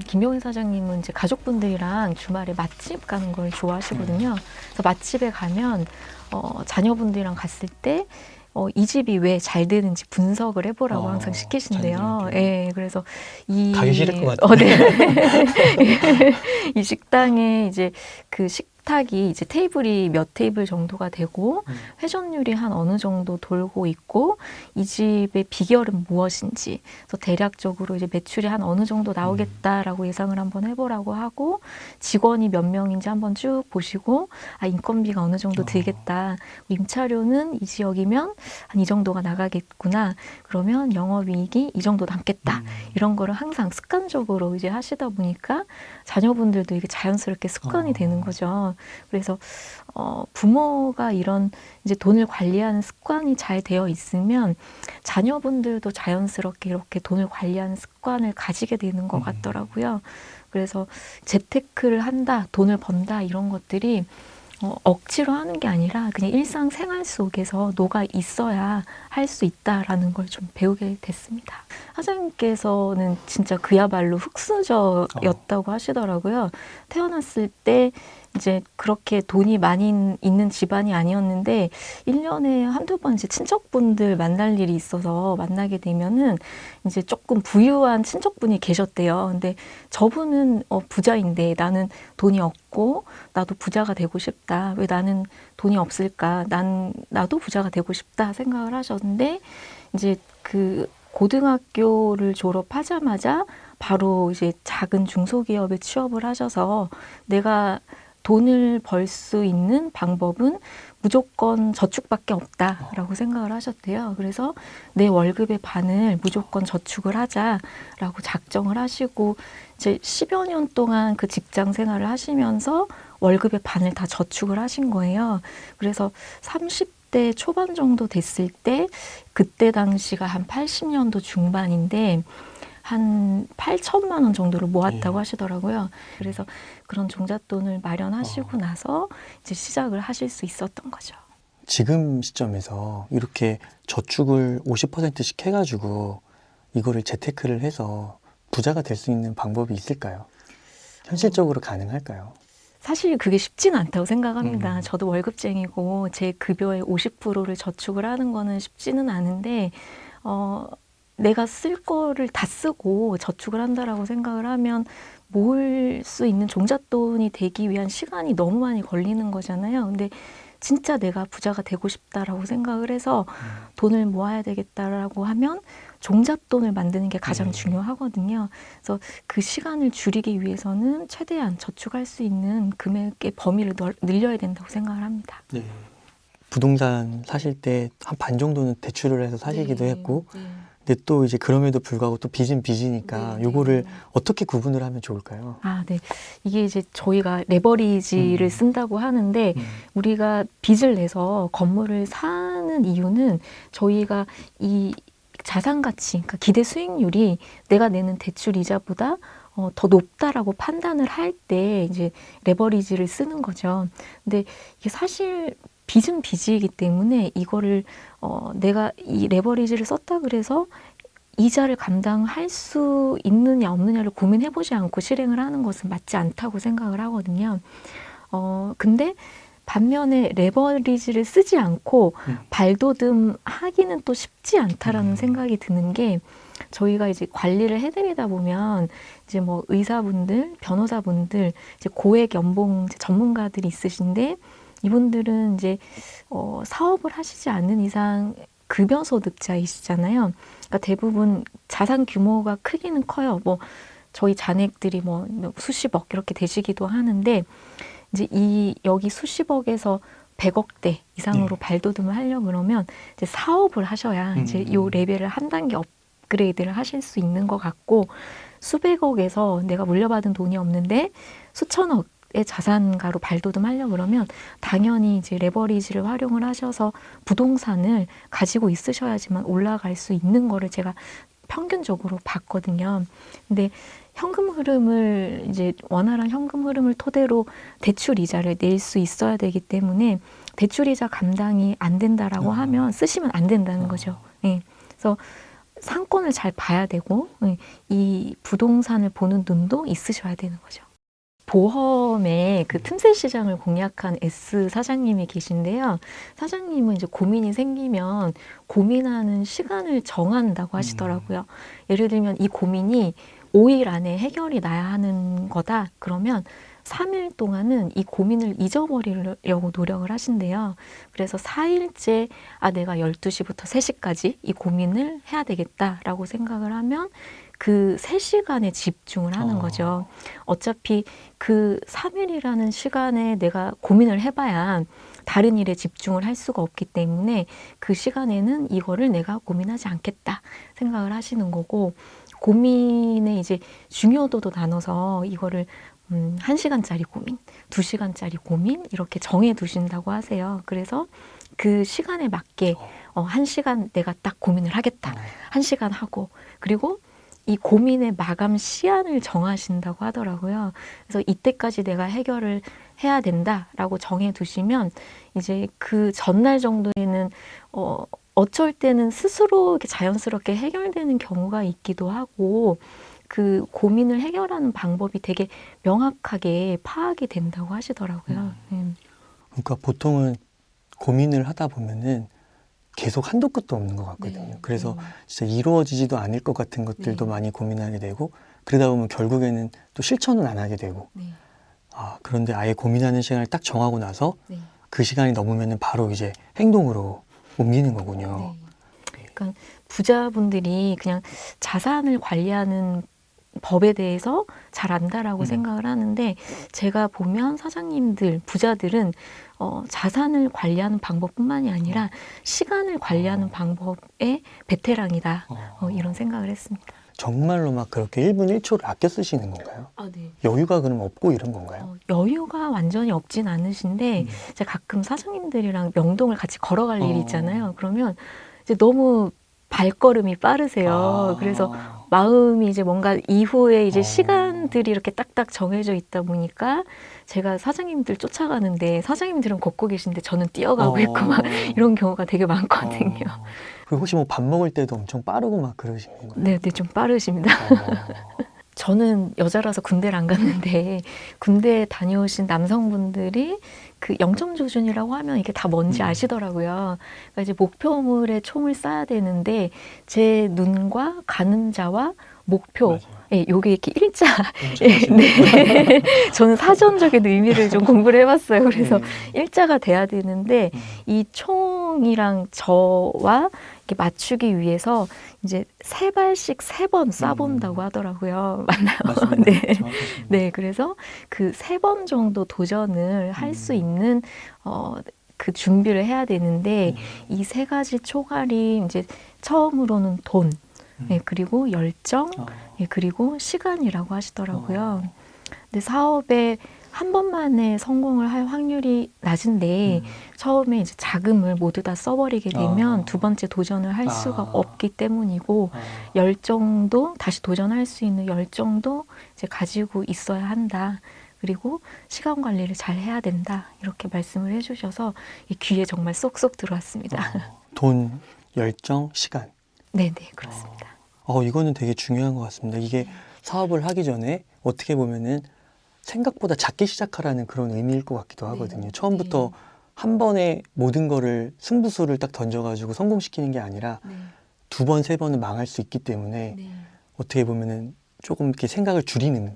김용희 사장님은 이제 가족분들이랑 주말에 맛집 가는 걸 좋아하시거든요. 그래서 맛집에 가면 자녀분들이랑 갔을 때 이 집이 왜 잘 되는지 분석을 해보라고 항상 시키신대요. 예, 그래서 가기 싫을 것 같아요. 네. 이 식당에 이제 그 식탁이 이제 테이블이 몇 테이블 정도가 되고 회전율이 한 어느 정도 돌고 있고 이 집의 비결은 무엇인지, 그래서 대략적으로 이제 매출이 한 어느 정도 나오겠다라고 예상을 한번 해보라고 하고 직원이 몇 명인지 한번 쭉 보시고 인건비가 어느 정도 들겠다. 임차료는 이 지역이면 한 이 정도가 나가겠구나. 그러면 영업이익이 이 정도 남겠다. 이런 거를 항상 습관적으로 이제 하시다 보니까 자녀분들도 이게 자연스럽게 습관이 되는 거죠. 그래서 부모가 이런 이제 돈을 관리하는 습관이 잘 되어 있으면 자녀분들도 자연스럽게 이렇게 돈을 관리하는 습관을 가지게 되는 것 같더라고요. 그래서 재테크를 한다, 돈을 번다 이런 것들이 억지로 하는 게 아니라 그냥 일상생활 속에서 녹아 있어야 할 수 있다라는 걸 좀 배우게 됐습니다. 사장님께서는 진짜 그야말로 흙수저였다고 하시더라고요. 태어났을 때 이제 그렇게 돈이 많이 있는 집안이 아니었는데 1년에 한두 번 이제 친척분들 만날 일이 있어서 만나게 되면은 이제 조금 부유한 친척분이 계셨대요. 근데 저분은 부자인데 나는 돈이 없고 나도 부자가 되고 싶다. 왜 나는 돈이 없을까? 나도 부자가 되고 싶다 생각을 하셨는데 이제 그 고등학교를 졸업하자마자 바로 이제 작은 중소기업에 취업을 하셔서 내가 돈을 벌 수 있는 방법은 무조건 저축밖에 없다라고 생각을 하셨대요. 그래서 내 월급의 반을 무조건 저축을 하자라고 작정을 하시고 이제 10여 년 동안 그 직장 생활을 하시면서 월급의 반을 다 저축을 하신 거예요. 그래서 30대 초반 정도 됐을 때 그때 당시가 한 80년도 중반인데 한 8천만 원 정도를 모았다고 하시더라고요. 그래서 그런 종잣돈을 마련하시고 나서 이제 시작을 하실 수 있었던 거죠. 지금 시점에서 이렇게 저축을 50%씩 해가지고 이거를 재테크를 해서 부자가 될 수 있는 방법이 있을까요? 현실적으로 가능할까요? 사실 그게 쉽지는 않다고 생각합니다. 저도 월급쟁이고 제 급여의 50%를 저축을 하는 거는 쉽지는 않은데 내가 쓸 거를 다 쓰고 저축을 한다라고 생각을 하면 모을 수 있는 종잣돈이 되기 위한 시간이 너무 많이 걸리는 거잖아요. 근데 진짜 내가 부자가 되고 싶다라고 생각을 해서 돈을 모아야 되겠다라고 하면 종잣돈을 만드는 게 가장 중요하거든요. 그래서 그 시간을 줄이기 위해서는 최대한 저축할 수 있는 금액의 범위를 늘려야 된다고 생각을 합니다. 네. 부동산 사실 때 한 반 정도는 대출을 해서 사시기도 했고 근데 또 이제 그럼에도 불구하고 또 빚은 빚이니까 요거를 어떻게 구분을 하면 좋을까요? 네. 이게 이제 저희가 레버리지를 쓴다고 하는데 우리가 빚을 내서 건물을 사는 이유는 저희가 이 자산 가치, 그러니까 기대 수익률이 내가 내는 대출 이자보다 더 높다라고 판단을 할 때 이제 레버리지를 쓰는 거죠. 근데 이게 사실 빚은 빚이기 때문에 이거를 내가 이 레버리지를 썼다 그래서 이자를 감당할 수 있느냐 없느냐를 고민해보지 않고 실행을 하는 것은 맞지 않다고 생각을 하거든요. 근데 반면에 레버리지를 쓰지 않고 발돋움 하기는 또 쉽지 않다라는 생각이 드는 게 저희가 이제 관리를 해드리다 보면 이제 뭐 의사분들, 변호사분들, 이제 고액 연봉 전문가들이 있으신데 이분들은 이제 사업을 하시지 않는 이상 급여 소득자이시잖아요. 그러니까 대부분 자산 규모가 크기는 커요. 뭐 저희 잔액들이 뭐 수십억 이렇게 되시기도 하는데 이제 여기 수십억에서 100억대 이상으로 발돋움을 하려고 그러면 이제 사업을 하셔야 이제 요 레벨을 한 단계 업그레이드를 하실 수 있는 것 같고 수백억에서 내가 물려받은 돈이 없는데 수천억의 자산가로 발돋움하려고 그러면 당연히 이제 레버리지를 활용을 하셔서 부동산을 가지고 있으셔야지만 올라갈 수 있는 거를 제가 평균적으로 봤거든요. 근데 현금 흐름을 이제 원활한 현금 흐름을 토대로 대출 이자를 낼 수 있어야 되기 때문에 대출 이자 감당이 안 된다라고 하면 쓰시면 안 된다는 거죠. 네. 그래서 상권을 잘 봐야 되고 이 부동산을 보는 눈도 있으셔야 되는 거죠. 보험의 그 틈새 시장을 공략한 S 사장님이 계신데요. 사장님은 이제 고민이 생기면 고민하는 시간을 정한다고 하시더라고요. 예를 들면 이 고민이 5일 안에 해결이 나야 하는 거다. 그러면 3일 동안은 이 고민을 잊어버리려고 노력을 하신대요. 그래서 4일째 내가 12시부터 3시까지 이 고민을 해야 되겠다라고 생각을 하면 그 3시간에 집중을 하는 거죠. 어차피 그 3일이라는 시간에 내가 고민을 해봐야 다른 일에 집중을 할 수가 없기 때문에 그 시간에는 이거를 내가 고민하지 않겠다 생각을 하시는 거고, 고민의 이제 중요도도 나눠서 이거를 1시간짜리 고민, 2시간짜리 고민 이렇게 정해 두신다고 하세요. 그래서 그 시간에 맞게 1시간 내가 딱 고민을 하겠다. 1시간 하고, 그리고 이 고민의 마감 시한을 정하신다고 하더라고요. 그래서 이때까지 내가 해결을 해야 된다라고 정해 두시면 이제 그 전날 정도에는 어쩔 때는 스스로 이렇게 자연스럽게 해결되는 경우가 있기도 하고, 그 고민을 해결하는 방법이 되게 명확하게 파악이 된다고 하시더라고요. 그러니까 보통은 고민을 하다 보면은 계속 한도 끝도 없는 것 같거든요. 네. 그래서 진짜 이루어지지도 않을 것 같은 것들도 네. 많이 고민하게 되고, 그러다 보면 결국에는 또 실천은 안 하게 되고, 네. 그런데 아예 고민하는 시간을 딱 정하고 나서 네. 그 시간이 넘으면은 바로 이제 행동으로 옮기는 거군요. 네. 그러니까 부자분들이 그냥 자산을 관리하는 법에 대해서 잘 안다라고 생각을 하는데, 제가 보면 사장님들, 부자들은 자산을 관리하는 방법뿐만이 아니라 시간을 관리하는 방법에 베테랑이다. 이런 생각을 했습니다. 정말로 막 그렇게 1분 1초를 아껴 쓰시는 건가요? 네. 여유가 그럼 없고 이런 건가요? 여유가 완전히 없진 않으신데, 제가 가끔 사장님들이랑 명동을 같이 걸어갈 일이 있잖아요. 그러면 이제 너무 발걸음이 빠르세요. 그래서 마음이 이제 뭔가 이후에 이제 시간들이 이렇게 딱딱 정해져 있다 보니까 제가 사장님들 쫓아가는데 사장님들은 걷고 계신데 저는 뛰어가고 있고 막 이런 경우가 되게 많거든요. 그리고 혹시 뭐 밥 먹을 때도 엄청 빠르고 막 그러시는 거예요? 네, 좀 빠르십니다. 저는 여자라서 군대를 안 갔는데 군대 다녀오신 남성분들이 그 0점 조준이라고 하면 이게 다 뭔지 아시더라고요. 그러니까 이제 목표물에 총을 쏴야 되는데 제 눈과 가는 자와 목표, 예, 요게 이렇게 일자. 예, 네. 저는 사전적인 의미를 좀 공부를 해봤어요. 그래서 일자가 돼야 되는데 이 총이랑 저와 이렇게 맞추기 위해서 이제 3발씩 3번 쏴본다고 하더라고요. 맞나요? 맞습니다. 네. 정확하십니다. 네, 그래서 그 3번 정도 도전을 할 수 있는 그 준비를 해야 되는데 이 3가지 초갈이 이제 처음으로는 돈, 예, 그리고 열정, 예, 그리고 시간이라고 하시더라고요. 근데 사업에 한 번만에 성공을 할 확률이 낮은데 처음에 이제 자금을 모두 다 써버리게 되면 두 번째 도전을 할 수가 없기 때문이고, 열정도 다시 도전할 수 있는 열정도 이제 가지고 있어야 한다. 그리고 시간 관리를 잘 해야 된다. 이렇게 말씀을 해주셔서 이 귀에 정말 쏙쏙 들어왔습니다. 돈, 열정, 시간. 네네, 그렇습니다. 이거는 되게 중요한 것 같습니다. 이게 사업을 하기 전에 어떻게 보면은 생각보다 작게 시작하라는 그런 의미일 것 같기도 하거든요. 처음부터 한 번에 모든 거를 승부수를 딱 던져가지고 성공시키는 게 아니라 2번, 3번은 망할 수 있기 때문에 어떻게 보면은 조금 이렇게 생각을 줄이는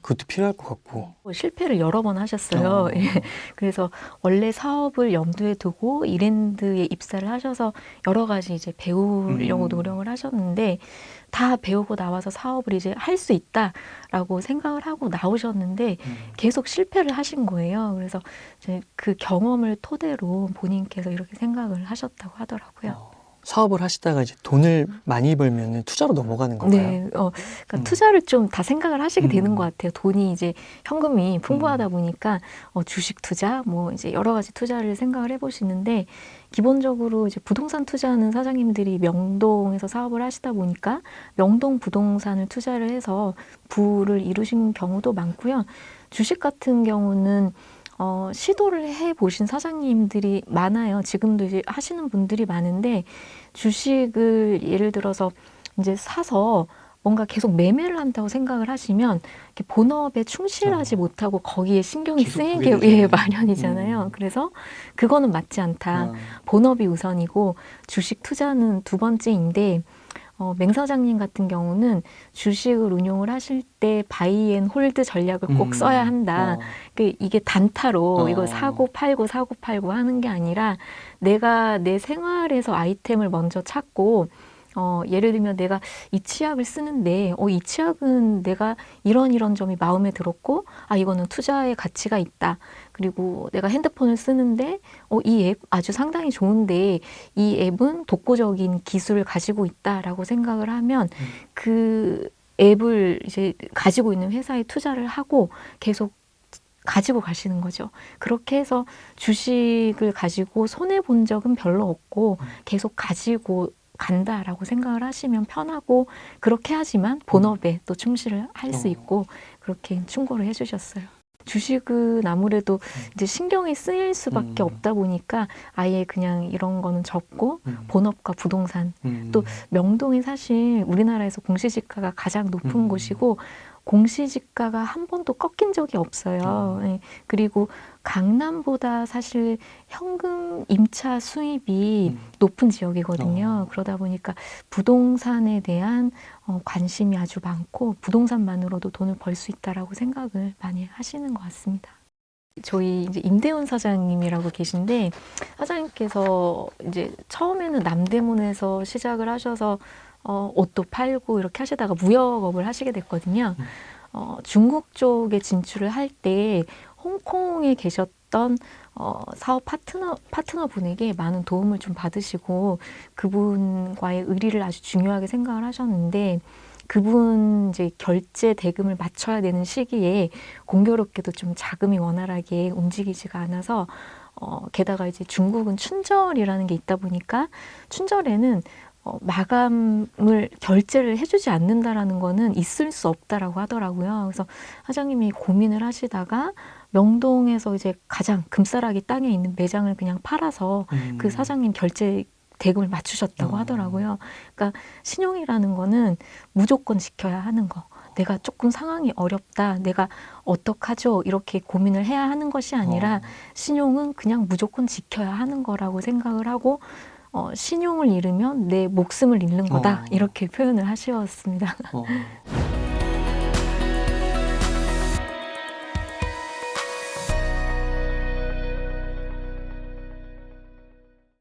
그것도 필요할 것 같고. 실패를 여러 번 하셨어요. 예. 그래서 원래 사업을 염두에 두고 이랜드에 입사를 하셔서 여러 가지 이제 배우려고 노력을 하셨는데, 다 배우고 나와서 사업을 이제 할 수 있다라고 생각을 하고 나오셨는데 계속 실패를 하신 거예요. 그래서 이제 그 경험을 토대로 본인께서 이렇게 생각을 하셨다고 하더라고요. 사업을 하시다가 이제 돈을 많이 벌면은 투자로 넘어가는 건가요? 네, 그러니까 투자를 좀 다 생각을 하시게 되는 것 같아요. 돈이 이제 현금이 풍부하다 보니까 주식 투자, 뭐 이제 여러 가지 투자를 생각을 해보시는데, 기본적으로 이제 부동산 투자하는 사장님들이 명동에서 사업을 하시다 보니까 명동 부동산을 투자를 해서 부를 이루신 경우도 많고요. 주식 같은 경우는 시도를 해보신 사장님들이 많아요. 지금도 이제 하시는 분들이 많은데, 주식을 예를 들어서 이제 사서 뭔가 계속 매매를 한다고 생각을 하시면 이렇게 본업에 충실하지 못하고 거기에 신경이 계속 쓰이게 보게 되잖아요. 마련이잖아요. 그래서 그거는 맞지 않다. 본업이 우선이고 주식 투자는 두 번째인데 맹 사장님 같은 경우는 주식을 운용을 하실 때 바이앤홀드 전략을 꼭 써야 한다. 이게 단타로 이거 사고 팔고 하는 게 아니라 내가 내 생활에서 아이템을 먼저 찾고 예를 들면 내가 이 치약을 쓰는데 이 치약은 내가 이런 점이 마음에 들었고 이거는 투자의 가치가 있다. 그리고 내가 핸드폰을 쓰는데 이 앱 아주 상당히 좋은데 이 앱은 독보적인 기술을 가지고 있다라고 생각을 하면 그 앱을 이제 가지고 있는 회사에 투자를 하고 계속 가지고 가시는 거죠. 그렇게 해서 주식을 가지고 손해 본 적은 별로 없고 계속 가지고 간다라고 생각을 하시면 편하고 그렇게 하지만 본업에 또 충실을 할 수 있고 그렇게 충고를 해주셨어요. 주식은 아무래도 이제 신경이 쓰일 수밖에 없다 보니까 아예 그냥 이런 거는 접고 본업과 부동산 또 명동이 사실 우리나라에서 공시지가가 가장 높은 곳이고 공시지가가 한 번도 꺾인 적이 없어요. 네. 그리고 강남보다 사실 현금 임차 수입이 높은 지역이거든요. 그러다 보니까 부동산에 대한 관심이 아주 많고 부동산만으로도 돈을 벌 수 있다라고 생각을 많이 하시는 것 같습니다. 저희 이제 임대훈 사장님이라고 계신데 사장님께서 이제 처음에는 남대문에서 시작을 하셔서 옷도 팔고 이렇게 하시다가 무역업을 하시게 됐거든요. 중국 쪽에 진출을 할 때 홍콩에 계셨던 사업 파트너분에게 많은 도움을 좀 받으시고 그분과의 의리를 아주 중요하게 생각을 하셨는데 그분 이제 결제 대금을 맞춰야 되는 시기에 공교롭게도 좀 자금이 원활하게 움직이지가 않아서 게다가 이제 중국은 춘절이라는 게 있다 보니까 춘절에는 마감을 결제를 해주지 않는다라는 거는 있을 수 없다라고 하더라고요. 그래서 사장님이 고민을 하시다가 명동에서 이제 가장 금싸라기 땅에 있는 매장을 그냥 팔아서 그 사장님 결제 대금을 맞추셨다고 하더라고요. 그러니까 신용이라는 거는 무조건 지켜야 하는 거. 내가 조금 상황이 어렵다. 내가 어떡하죠? 이렇게 고민을 해야 하는 것이 아니라 신용은 그냥 무조건 지켜야 하는 거라고 생각을 하고 신용을 잃으면 내 목숨을 잃는 거다. 이렇게 표현을 하셨습니다.